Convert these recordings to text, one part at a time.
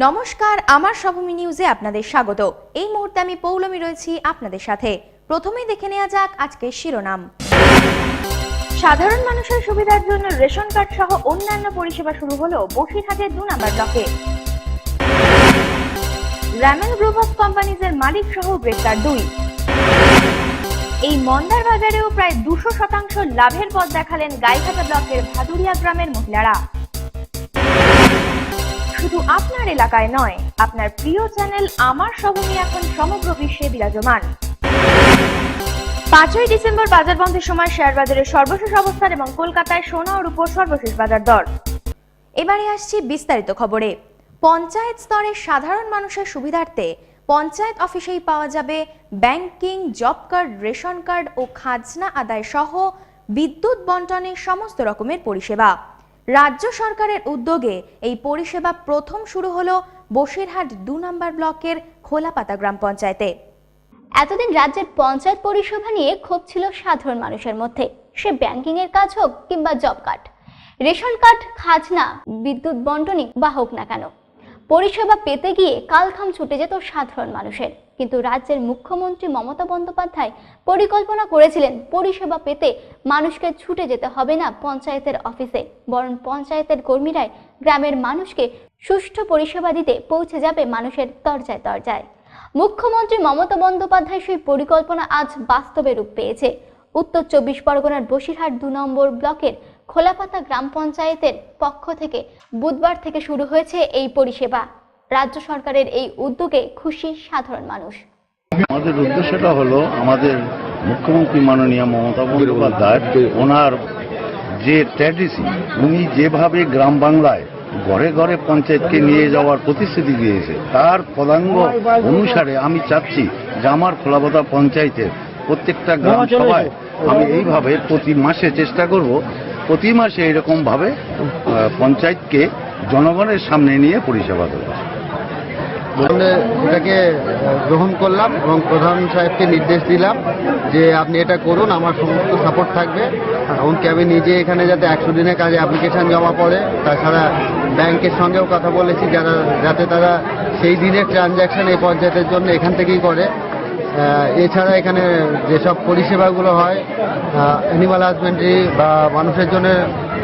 নমস্কার, আমার সবভূমি নিউজে আপনাদের স্বাগত। এই মুহূর্তে আমি পৌলমী রয়েছি আপনাদের সাথে। প্রথমেই দেখে নেওয়া যাক আজকের শিরোনাম। সাধারণ মানুষের সুবিধার জন্য রেশন কার্ড সহ অন্যান্য পরিষেবা শুরু হলো বসিরহাটের 2 নম্বর ব্লকে। র্যামেল গ্রুপ অফ কোম্পানিজের মালিক সহ গ্রেফতার 2। এই মন্দার বাজারেও প্রায় 200% লাভের পথ দেখালেন গাইঘাটা ব্লকের ভাদুরিয়া গ্রামের মহিলারা। শুধু আপনার এলাকায় নয়, আপনার প্রিয় চ্যানেল আমার সবভূমি এখন সমগ্র বিশ্বে বিরাজমান। 5ই ডিসেম্বর বাজার বন্ধের সময় শেয়ার বাজারের সর্বশেষ অবস্থান এবং কলকাতায় সোনা ও রূপোর সর্বশেষ বাজার দর। এবারে আসছি বিস্তারিত খবরে। পঞ্চায়েত স্তরে সাধারণ মানুষের সুবিধার্থে পঞ্চায়েত অফিসেই পাওয়া যাবে banking, job card, ration card ও খাজনা আদায় সহ বিদ্যুৎ বন্টনের সমস্ত রকমের পরিষেবা। রাজ্য সরকারের উদ্যোগে এই পরিষেবা প্রথম শুরু হলো বসিরহাট 2 নম্বর ব্লকের খোলাপাতা গ্রাম পঞ্চায়েতে। এতদিন রাজ্যের পঞ্চায়েত পরিষেবা নিয়ে ক্ষোভ ছিল সাধারণ মানুষের মধ্যে। সে ব্যাংকিং এর কাজ হোক কিংবা জব কার্ড, রেশন কার্ড, খাজনা, বিদ্যুৎ বন্টনই বা হোক না কেন, পরিষেবা পেতে গিয়ে কালখাম ছুটে যেত সাধারণ মানুষের। কিন্তু রাজ্যের মুখ্যমন্ত্রী মমতা বন্দ্যোপাধ্যায় পরিকল্পনা করেছিলেন পরিষেবা পেতে মানুষকে ছুটে যেতে হবে না পঞ্চায়েতের অফিসে, বরং পঞ্চায়েতের কর্মীরাই গ্রামের মানুষকে সুষ্ঠু পরিষেবা দিতে পৌঁছে যাবে মানুষের দরজায় দরজায়। মুখ্যমন্ত্রী মমতা বন্দ্যোপাধ্যায় সেই পরিকল্পনা আজ বাস্তবে রূপ পেয়েছে। উত্তর 24 পরগনার বসিরহাট 2 নম্বর ব্লকের খোলাপাতা গ্রাম পঞ্চায়েতের পক্ষ থেকে বুধবার থেকে শুরু হয়েছে এই পরিষেবা। রাজ্য সরকারের এই উদ্যোগে খুশি সাধারণ মানুষ। আমাদের উদ্দেশ্যটা হলো আমাদের মুখ্যমন্ত্রী মাননীয় মমতা বন্দ্যোপাধ্যায় ওনার যে ট্র্যাডিশন, উনি যেভাবে গ্রাম বাংলায় ঘরে ঘরে পঞ্চায়েতকে নিয়ে যাওয়ার প্রতিশ্রুতি দিয়েছে, তার পদাঙ্গ অনুসারে আমি চাচ্ছি যে আমার খোলাপাতা পঞ্চায়েতের প্রত্যেকটা গ্রাম সভায় আমি এইভাবে প্রতি মাসে চেষ্টা করব, প্রতি মাসে এরকম ভাবে পঞ্চায়েতকে জনগণের সামনে নিয়ে পরিষেবা দেবো। এটাকে গ্রহণ করলাম এবং প্রধান সাহেবকে নির্দেশ দিলাম যে আপনি এটা করুন, আমার সমস্ত সাপোর্ট থাকবে। এমনকি আমি নিজে এখানে যাতে 100 দিনের কাজে অ্যাপ্লিকেশন জমা পড়ে, তাছাড়া ব্যাংকের সঙ্গেও কথা বলেছি যাতে তারা সেই দিনের ট্রানজ্যাকশন এই পঞ্চায়েতের জন্য এখান থেকেই করে। এছাড়া এখানে যেসব পরিষেবাগুলো হয়, অ্যানিমাল হাজবেন্ডারি বা মানুষের জন্য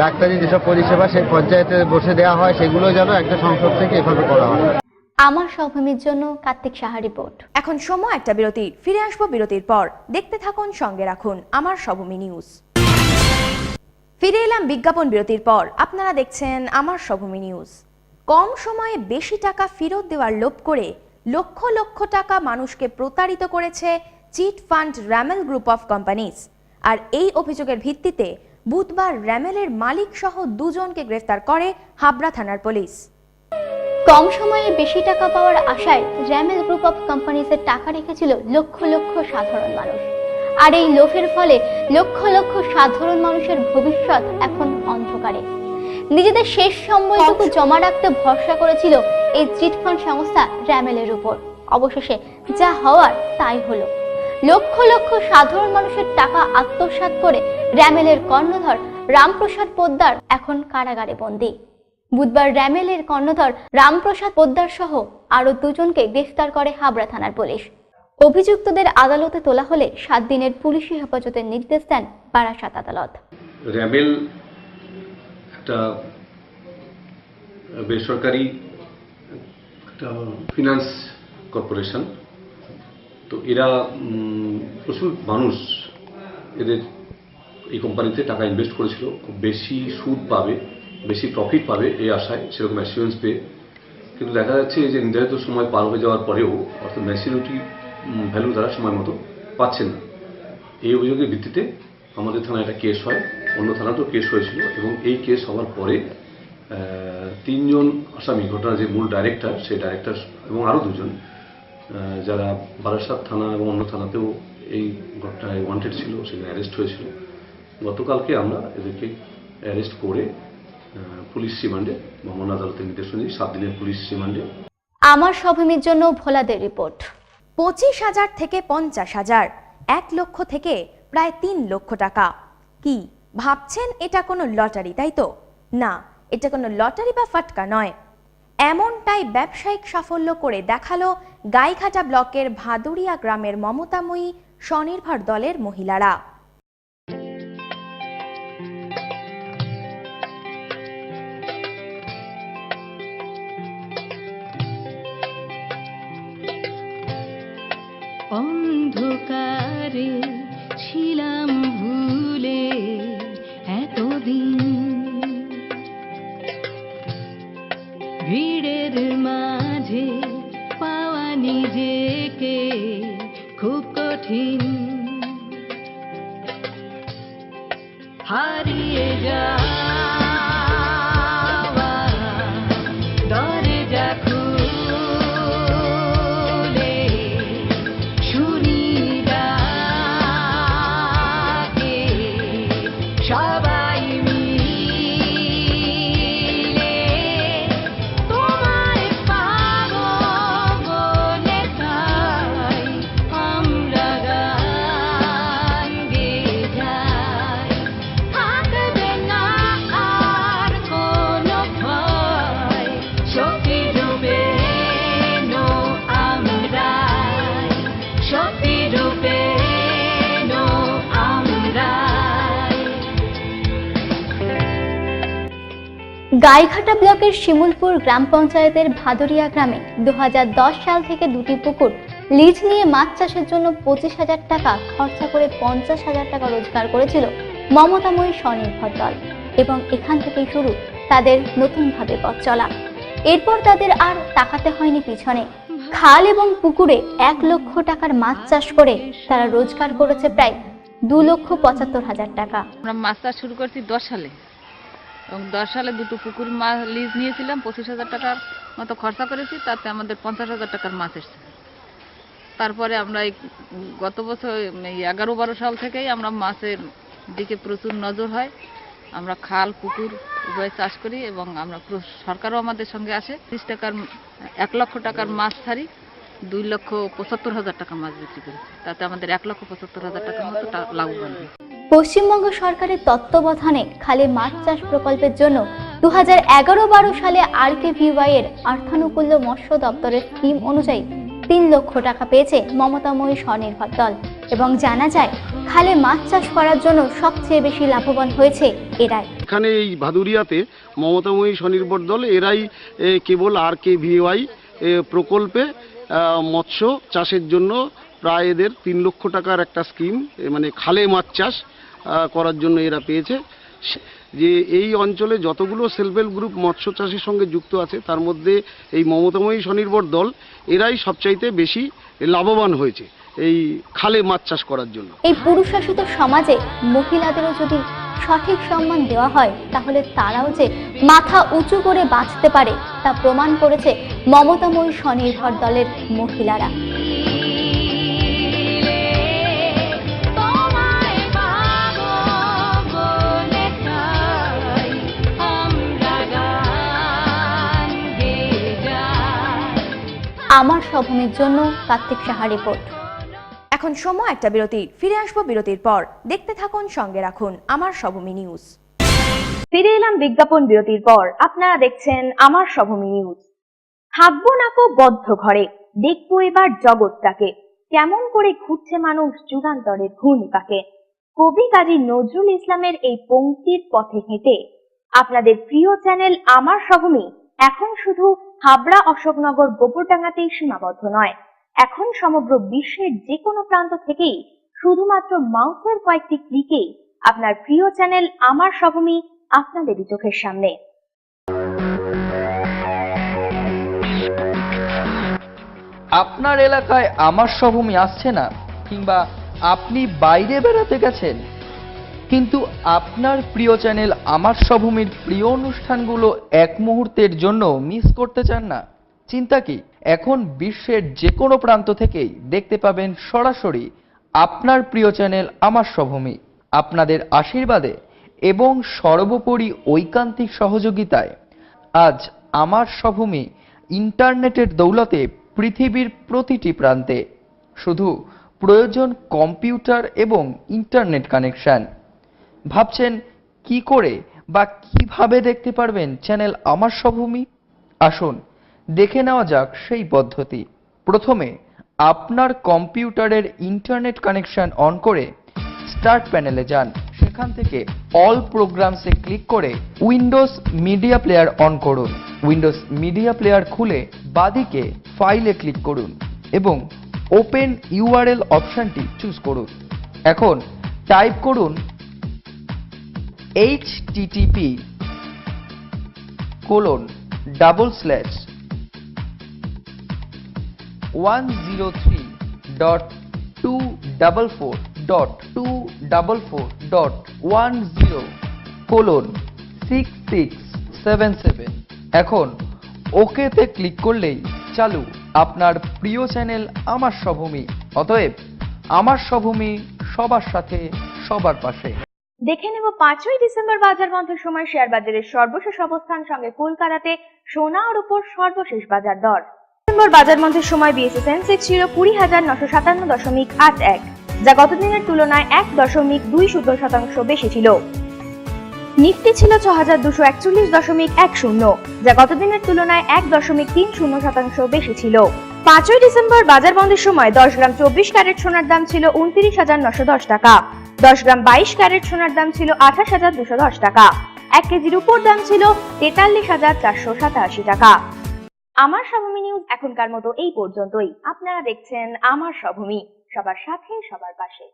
ডাক্তারি যেসব পরিষেবা সেই পঞ্চায়েতে বসে দেওয়া হয়, সেগুলো যেন একটা সংসদ থেকে এভাবে করা হয়। আমার সবভূমির জন্য কার্তিক সাহা রিপোর্ট। এখন সময় একটা বিরতির। ফিরে আসবো বিরতির পর। দেখতে থাকুন, সঙ্গে রাখুন আমার সবভূমি নিউজ। ফিরে এলাম বিজ্ঞাপন বিরতির পর। আপনারা দেখছেন আমার সবভূমি নিউজ। কম সময়ে বেশি টাকা ফেরত দেওয়ার লোভ করে লক্ষ লক্ষ টাকা মানুষকে প্রতারিত করেছে chit fund Ramel group of companies. আর এই অভিযোগের ভিত্তিতে বুধবার র্যামেলের মালিক সহ 2 জনকে গ্রেফতার করে হাবড়া থানার পুলিশ। কম সময়ে বেশি টাকা পাওয়ার আশায় র্যামেল গ্রুপ অফ কোম্পানিজের টাকা রেখেছিল লক্ষ লক্ষ সাধারণ মানুষ। আর এই লোভের ফলে লক্ষ লক্ষ সাধারণ মানুষের ভবিষ্যৎ এখন অন্ধকারে। নিজেদের শেষ সময়টুকু জমা রাখতে ভরসা করেছিল এই চিটফান্ড সংস্থা র্যামেলের উপর। অবশেষে যা হওয়ার তাই হলো। লক্ষ লক্ষ সাধারণ মানুষের টাকা আত্মসাৎ করে র্যামেলের কর্ণধর রামপ্রসাদ পোদ্দার এখন কারাগারে বন্দী। বুধবার র্যামেলের কর্ণধর রামপ্রসাদ পোদ্দার সহ আরো 2 জনকে গ্রেফতার করে হাবড়া থানার পুলিশ। অভিযুক্তদের আদালতে তোলা হলে 7 দিনের পুলিশি হেফাজতের নির্দেশ দেন বারাসাত আদালত। র্যামেল একটা বেসরকারি একটা ফিনান্স কর্পোরেশন, তো এরা প্রচুর মানুষ এদের এই কোম্পানিতে টাকা ইনভেস্ট করেছিল, খুব বেশি সুদ পাবে, বেশি প্রফিট পাবে এই আশায়, সেরকম অ্যাসিওরেন্স পেয়ে। কিন্তু দেখা যাচ্ছে যে নির্ধারিত সময় পার হয়ে যাওয়ার পরেও অর্থাৎ ম্যাচুরিটি ভ্যালু তারা সময় মতো পাচ্ছেন না। এই অভিযোগের ভিত্তিতে আমাদের থানায় একটা কেস হয়, অন্য থানাতেও কেস হয়েছিল, এবং এই কেস হওয়ার পরে 3 জন আসামি, ঘটনার যে মূল ডাইরেক্টর, সেই ডাইরেক্টর এবং আরও 2 জন যারা বারাসাত থানা এবং অন্য থানাতেও এই ঘটনায় ওয়ান্টেড ছিল, সেখানে অ্যারেস্ট হয়েছিল। গতকালকে আমরা এদেরকে অ্যারেস্ট করে পুলিশ রিমান্ডে ভ্রমণ আদালতের নির্দেশ অনুযায়ী 7 দিনের পুলিশ রিমান্ডে। আমার সবভূমির জন্য ভোলাদের রিপোর্ট। 25,000 থেকে 50,000, 1 লক্ষ থেকে প্রায় 3 লক্ষ টাকা। কি ভাবছেন এটা কোনো লটারি, তাই তো? না, এটা কোনো লটারি বা ফাটকা নয়। এমনটাই ব্যবসায়িক সাফল্য করে দেখালো গাইঘাটা ব্লকের ভাদুরিয়া গ্রামের মমতাময়ী স্বনির্ভর দলের মহিলারা। অন্ধকারে ছিলাম ভুলে এতদিন, ভিড়ের মাঝে পাওয়া নিজেকে খুব কঠিন, হারিয়ে যাওয়া দরজা খুলে শুনি ডাকে সবাই মিলে, তোমায় পাবো বলে তাই আমরা গান গেয়ে যাই, থাকবে না আর কোনো ভয়, শক্তি রূপে নো আমরা, শক্তি রূপে নো আমরা। গাইঘাটা ব্লকের শিমুলপুর গ্রাম পঞ্চায়েতের ভাদুরিয়া গ্রামে 2010 সাল থেকে দুটি পুকুর লিজ নিয়ে মাছ চাষের জন্য 25,000 টাকা খরচা করে 50,000 টাকা রোজগার করেছিল মমতাময়ী স্বনির্ভর দল, এবং এখান থেকেই শুরু তাদের নতুনভাবে পথ চলা। এরপর তাদের আর তাকাতে হয়নি পিছনে। খাল এবং পুকুরে 1 লক্ষ টাকার মাছ চাষ করে তারা রোজগার করেছে প্রায় 2,75,000 টাকা। আমরা মাছ চাষ শুরু করছি 10 সালে, এবং 10 সালে দুটো পুকুর লিজ নিয়েছিলাম, 25,000 টাকার মতো খরচা করেছি, তাতে আমাদের 50,000 টাকার মাছ এসেছে। তারপরে আমরা এই গত বছর 11-12 সাল থেকেই আমরা মাছের দিকে প্রচুর নজর হয়, আমরা খাল পুকুর উভয় চাষ করি, এবং আমরা সরকারও আমাদের সঙ্গে আসে। 30 টাকার 1 লক্ষ টাকার মাছ ছাড়ি, 2,75,000 টাকা মাছ বিক্রি করি, তাতে আমাদের 1,75,000 টাকার মতো লাভবান হয়। পশ্চিমবঙ্গ সরকারের তত্ত্বাবধানে খালে মাছ চাষ প্রকল্পের জন্য 2011-12 সালে RKVY এর অর্থানুকূল্য মৎস্য দপ্তরের স্কিম অনুযায়ী 3 লক্ষ টাকা পেয়েছে মমতাময়ী স্বনির্ভর দল, এবং জানা যায় খালে মাছ চাষ করার জন্য সবচেয়ে বেশি লাভবান হয়েছে এরাই। এখানে এই ভাদুরিয়াতে মমতাময়ী স্বনির্ভর দল এরাই কেবল RKVY প্রকল্পে মৎস্য চাষের জন্য প্রায় এদের 3 লক্ষ টাকার একটা স্কিম, মানে খালে মাছ চাষ করার জন্য এরা পেয়েছে। যে এই অঞ্চলে যতগুলো সেলফ হেল্প গ্রুপ মৎস্য চাষের সঙ্গে যুক্ত আছে, তার মধ্যে এই মমতাময়ী স্বনির্ভর দল এরাই সবচাইতে বেশি লাভবান হয়েছে এই খালে মাছ চাষ করার জন্য। এই পুরুষশাসিত সমাজে মহিলাদেরও যদি সঠিক সম্মান দেওয়া হয়, তাহলে তারাও যে মাথা উঁচু করে বাঁচতে পারে তা প্রমাণ করেছে মমতাময়ী স্বনির্ভর দলের মহিলারা। আমার স্বভূমির জন্য কার্তিক সাহা রিপোর্ট। এখন সময় একটা বিরতির, ফিরে আসবো বিরতির পর। দেখতে থাকুন, সঙ্গে রাখুন আমার স্বভূমি নিউজ। ফিরে এলাম বিজ্ঞাপন বিরতির পর। আপনারা দেখছেন আমার স্বভূমি নিউজ। থাকবো নাকো বদ্ধ ঘরে, দেখবো এবার জগৎটাকে, কেমন করে ঘুরছে মানুষ যুগান্তরের ঘূর্ণিপাকে। কবি কাজী নজরুল ইসলামের এই পংক্তির পথে হেঁটে আপনাদের প্রিয় চ্যানেল আমার স্বভূমি এখন শুধু হাবড়া, অশোকনগর, গোপুরডাঙ্গাতেই সীমাবদ্ধ নয়। এখন সমগ্র বিশ্বের যে কোনো প্রান্ত থেকেই শুধুমাত্র মাউসের কয়েকটি ক্লিকেই আপনার প্রিয় চ্যানেল আমার স্বভূমি আপনাদেরই চোখের সামনে। আপনার এলাকায় আমার স্বভূমি আসছে না, কিংবা আপনি বাইরে বেড়াতে গেছেন, কিন্তু আপনার প্রিয় চ্যানেল আমার স্বভূমির প্রিয় অনুষ্ঠানগুলো এক মুহূর্তের জন্য মিস করতে চান না? চিন্তা কি, এখন বিশ্বের যে কোনো প্রান্ত থেকেই দেখতে পাবেন সরাসরি আপনার প্রিয় চ্যানেল আমার স্বভূমি। আপনাদের আশীর্বাদে এবং সর্বোপরি ঐকান্তিক সহযোগিতায় আজ আমার স্বভূমি ইন্টারনেটের দৌলতে পৃথিবীর প্রতিটি প্রান্তে। শুধু প্রয়োজন কম্পিউটার এবং ইন্টারনেট কানেকশন। ভাবছেন কি করে বা কিভাবে দেখতে পারবেন চ্যানেল আমার স্বভূমি? আসুন দেখে নেওয়া যাক সেই পদ্ধতি। প্রথমে আপনার কম্পিউটারের ইন্টারনেট কানেকশন অন করে স্টার্ট প্যানেলে যান। সেখান থেকে অল প্রোগ্রামসে ক্লিক করে উইন্ডোজ মিডিয়া প্লেয়ার অন করুন। উইন্ডোজ মিডিয়া প্লেয়ার খুলে বাদিকে ফাইলে ক্লিক করুন এবং ওপেন ইউআরএল অপশনটি চুজ করুন। এখন টাইপ করুন http://103.244.20.10. এখন ওকেতে ক্লিক করলেই চালু আপনার প্রিয় চ্যানেল আমার সভূমি। অতএব আমার সভূমি, সবার সাথে সবার পাশে। দেখে নেব 5ই ডিসেম্বর বাজার বন্ধের সময় শেয়ার বাজারের সর্বশেষ অবস্থান, সঙ্গে কলকাতাতে সোনা আর উপর সর্বশেষ বাজার দর। ডিসেম্বর বাজার বন্ধের সময় বিএসসি সেন্সেক্স ছিল 20,957.81, যা গতদিনের তুলনায় 1.20% বেশি ছিল। নিফটি ছিল 6,241.10, যা গতদিনের তুলনায় 1.30% বেশি ছিল। 5ই ডিসেম্বর বাজার বন্ধের সময় 10 গ্রাম 24 ক্যারেট সোনার দাম ছিল 29,910 টাকা, 10 গ্রাম 22 ক্যারেট সোনার দাম ছিল 28,210 টাকা, 1 কেজির উপর দাম ছিল 43,487 টাকা। আমার সভূমি নিউজ এখনকার মতো এই পর্যন্তই। আপনারা দেখছেন আমার সভূমি, সবার সাথে সবার পাশে।